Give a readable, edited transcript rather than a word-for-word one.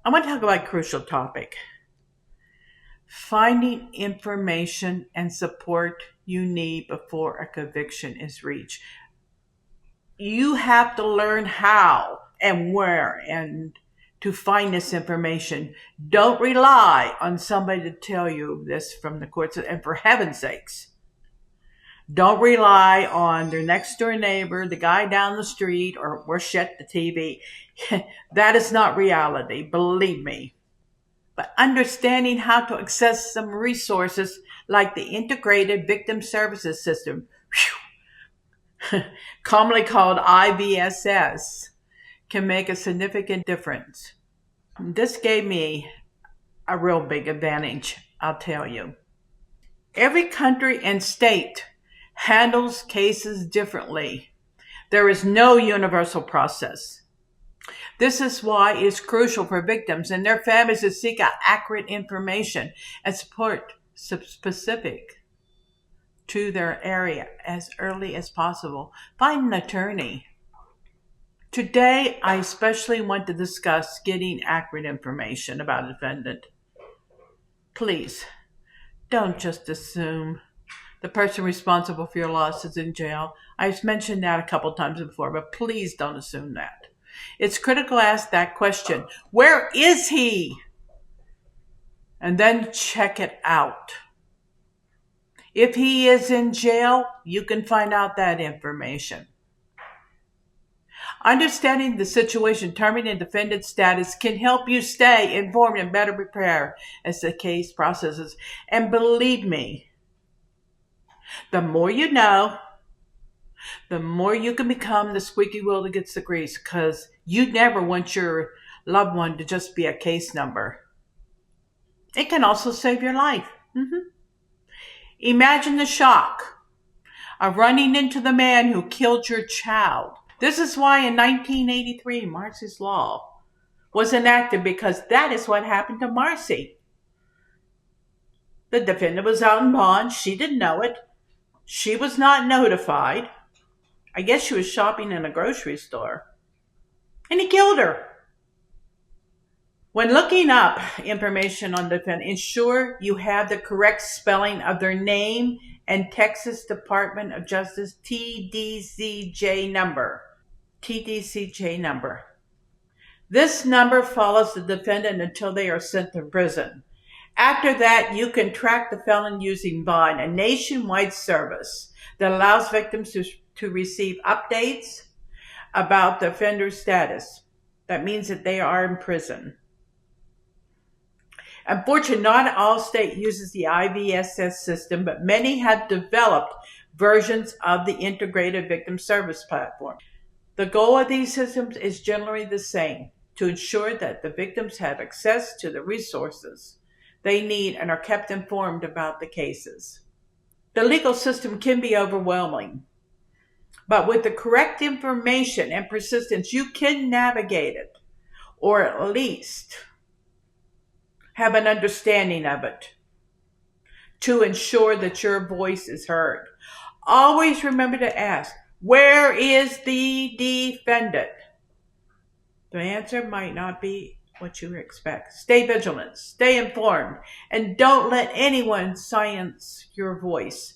I want to talk about a crucial topic. Finding information and support you need before a conviction is reached. You have to learn how and where and to find this information. Don't rely on somebody to tell you this from the courts. And for heaven's sakes, don't rely on their next door neighbor, the guy down the street, or worse yet, the TV. That is not reality, believe me. But understanding how to access some resources like the Integrated Victim Services System, commonly called IVSS, can make a significant difference. This gave me a real big advantage, I'll tell you. Every country and state handles cases differently. There is no universal process. This is why it is crucial for victims and their families to seek out accurate information and support specific to their area as early as possible. Find an attorney. Today, I especially want to discuss getting accurate information about a defendant. Please, don't just assume the person responsible for your loss is in jail. I've mentioned that a couple times before, but please don't assume that. It's critical to ask that question. Where is he? And then check it out. If he is in jail, you can find out that information. Understanding the situation, determining the defendant's status can help you stay informed and better prepared as the case processes. And believe me, the more you know, the more you can become the squeaky wheel that gets the grease, because you never want your loved one to just be a case number. It can also save your life. Imagine the shock of running into the man who killed your child. This is why in 1983, Marcy's Law was enacted, because that is what happened to Marcy. The defendant was out in bond. She didn't know it. She was not notified. I guess she was shopping in a grocery store. And he killed her. When looking up information on the defendant, ensure you have the correct spelling of their name and Texas Department of Justice TDCJ number. TDCJ number. This number follows the defendant until they are sent to prison. After that, you can track the felon using bond, a nationwide service that allows victims to receive updates about the offender's status. That means that they are in prison. Unfortunately, not all states uses the IVSS system, but many have developed versions of the Integrated Victim Service Platform. The goal of these systems is generally the same: to ensure that the victims have access to the resources they need and are kept informed about the cases. The legal system can be overwhelming, but with the correct information and persistence, you can navigate it, or at least have an understanding of it, to ensure that your voice is heard. Always remember to ask, where is the defendant? The answer might not be what you expect. Stay vigilant, stay informed, and don't let anyone silence your voice.